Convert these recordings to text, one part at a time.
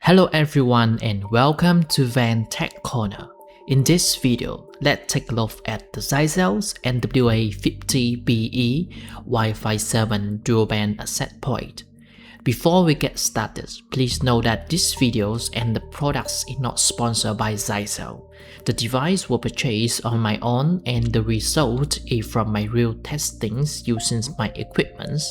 Hello everyone and welcome to WAN Tech Corner. In this video, let's take a look at the Zyxel NWA50BE Wi-Fi 7 Dual-Band access point. Before we get started, please know that these videos and the products are not sponsored by Zyxel. The device was purchased on my own and the result is from my real testings using my equipment.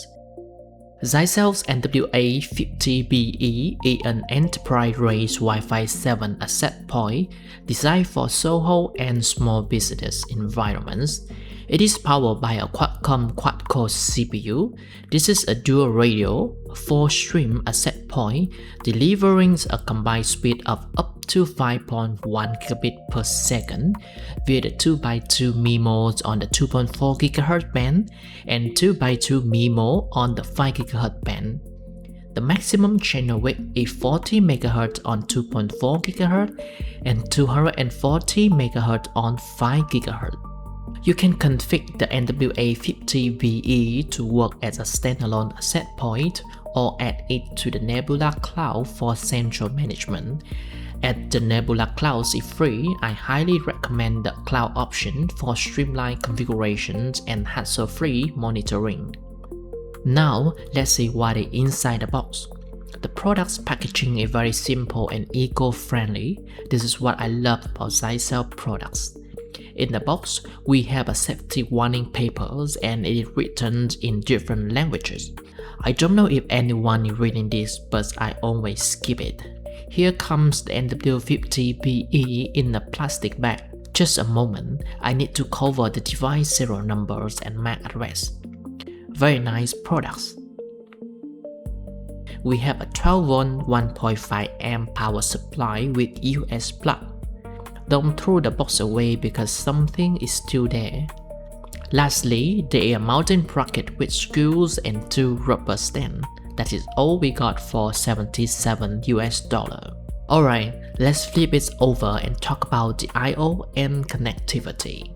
Zyxel NWA50BE is an enterprise-grade Wi-Fi 7 access point designed for SOHO and small business environments. It is powered by a Qualcomm Quad-Core CPU. This is a dual radio 4-stream access point delivering a combined speed of up to 5.1 gigabit per second via the 2x2 MIMO on the 2.4 GHz band and 2x2 MIMO on the 5 GHz band. The maximum channel width is 40 MHz on 2.4 GHz and 240 MHz on 5 GHz. You can configure the NWA50BE to work as a standalone access point or add it to the Nebula Cloud for central management. As the Nebula Cloud is free, I highly recommend the cloud option for streamlined configurations and hassle-free monitoring. Now, let's see what is inside the box. The product's packaging is very simple and eco-friendly. This is what I love about Zyxel products. In the box, we have a safety warning papers and it is written in different languages. I don't know if anyone is reading this, but I always skip it. Here comes the NW50BE in a plastic bag. Just a moment, I need to cover the device serial numbers and MAC address. Very nice products. We have a 12V 1.5 amp power supply with US plug. Don't throw the box away because something is still there. Lastly, there is a mounting bracket with screws and 2 rubber stands. That is all we got for $77 US. Alright, let's flip it over and talk about the I/O and connectivity.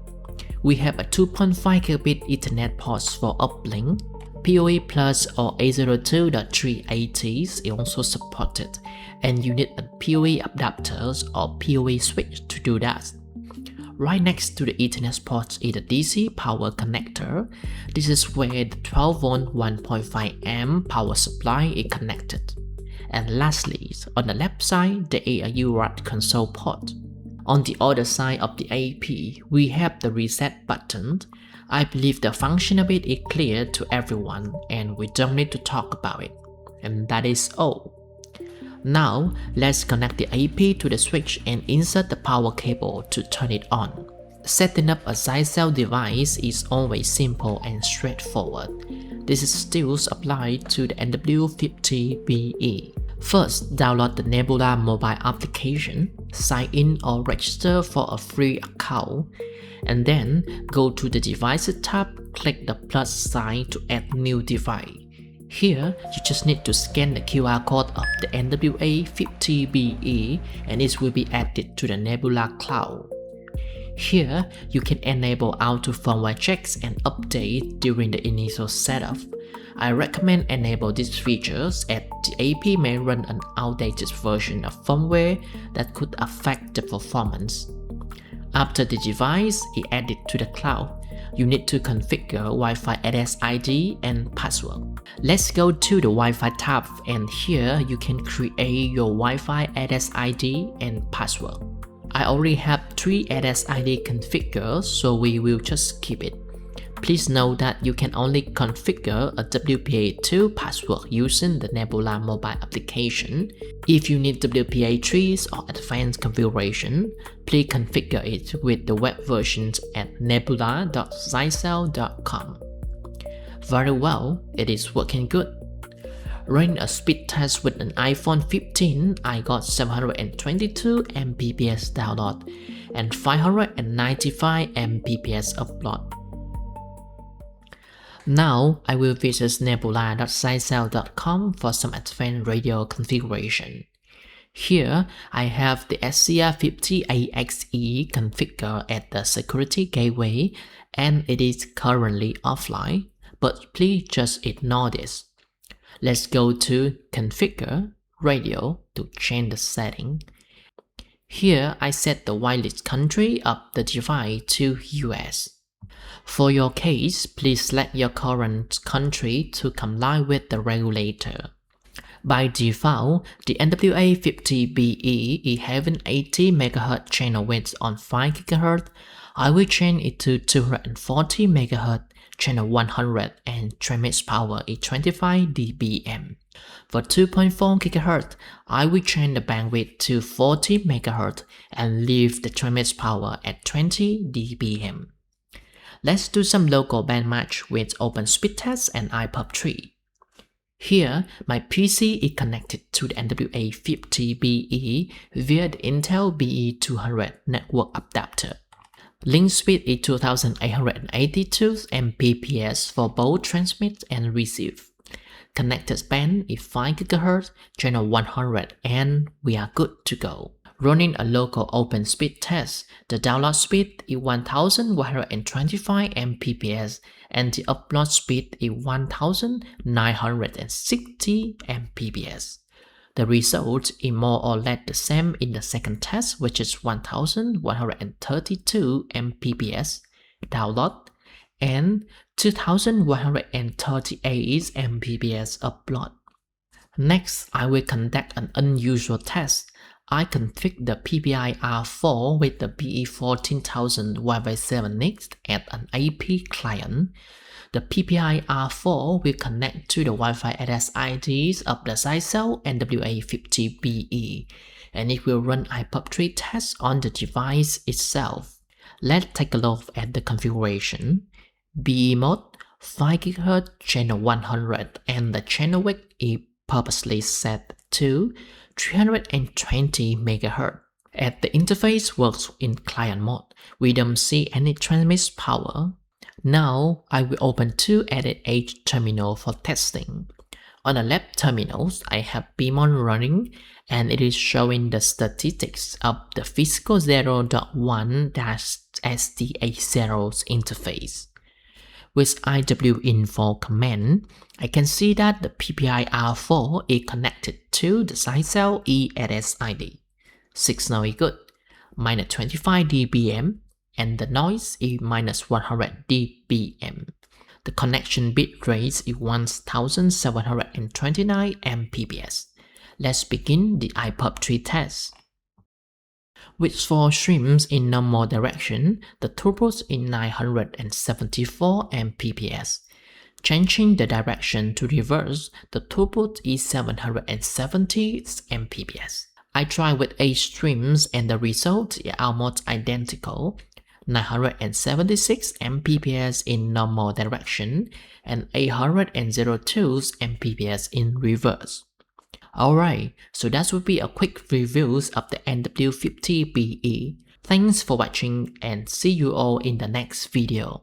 We have a 2.5 gigabit Ethernet ports for uplink. PoE Plus or 802.380 is also supported, and you need a PoE adapters or PoE switch to do that. Right next to the Ethernet port is a DC power connector. This is where the 12V 1.5 amp power supply is connected. And lastly, on the left side, there is a UART console port. On the other side of the AP, we have the reset button. I believe the function of it is clear to everyone and we don't need to talk about it. And that is all. Now, let's connect the AP to the switch and insert the power cable to turn it on. Setting up a Zyxel device is always simple and straightforward. This is still applied to the NW50BE. First, download the Nebula mobile application, sign in or register for a free account, and then go to the Devices tab, click the plus sign to add new device. Here, you just need to scan the QR code of the NWA50BE and it will be added to the Nebula Cloud. Here, you can enable auto firmware checks and updates during the initial setup. I recommend enable these features as the AP may run an outdated version of firmware that could affect the performance. After the device is added to the cloud, you need to configure Wi-Fi address ID and password. Let's go to the Wi-Fi tab and here you can create your Wi-Fi address ID and password. I already have 3 address ID configured, so we will just keep it. Please note that you can only configure a WPA2 password using the Nebula mobile application. If you need WPA3 or advanced configuration, please configure it with the web versions at nebula.zyxel.com. Very well, it is working good. Running a speed test with an iPhone 15, I got 722 Mbps download and 595 Mbps upload. Now, I will visit nebula.zyxel.com for some advanced radio configuration. Here, I have the SCR50AXE configured at the security gateway and it is currently offline, but please just ignore this. Let's go to Configure, radio to change the setting. Here I set the wireless country of the device to US. For your case, please select your current country to comply with the regulator. By default, the NWA50BE is having 80 MHz channel width on 5 GHz. I will change it to 240 MHz channel 100 and transmit power is 25 dBm. For 2.4 GHz, I will change the bandwidth to 40 MHz and leave the transmit power at 20 dBm. Let's do some local band match with OpenSpeedTest and iPub3. Here, my PC is connected to the NWA50BE via the Intel BE5100 network adapter. Link speed is 2882 Mbps for both transmit and receive. Connected band is 5 GHz, channel 100, and we are good to go. Running a local OpenSpeedTest, the download speed is 1125 Mbps and the upload speed is 1960 Mbps. The result is more or less the same in the second test, which is 1132 Mbps download and 2138 Mbps upload. Next, I will conduct an unusual test. I configured the PPI-R4 with the BE14000 Wi-Fi 7X at an AP client. The PPI-R4 will connect to the Wi-Fi SSIDs of the Zyxel NWA50BE, and it will run iPub3 tests on the device itself. Let's take a look at the configuration. BE mode 5 GHz channel 100 and the channel width is purposely set to 320 MHz. As the interface works in client mode, we don't see any transmit power. Now, I will open two added edge terminals for testing. On the left terminals, I have BMON running, and it is showing the statistics of the physical 0.1-SDA0's interface. With IWinfo command, I can see that the PPI-R4 is connected to the Zyxel ESSID. Signal is good, minus 25 dBm, and the noise is minus 100 dBm. The connection bit rate is 1729 Mbps. Let's begin the iPub3 test. With 4 streams in normal direction, the throughput is 974 Mbps. Changing the direction to reverse, the throughput is 770 Mbps. I tried with 8 streams and the result is almost identical. 976 Mbps in normal direction and 802 Mbps in reverse. Alright, so that would be a quick review of the NW50BE. Thanks for watching and see you all in the next video.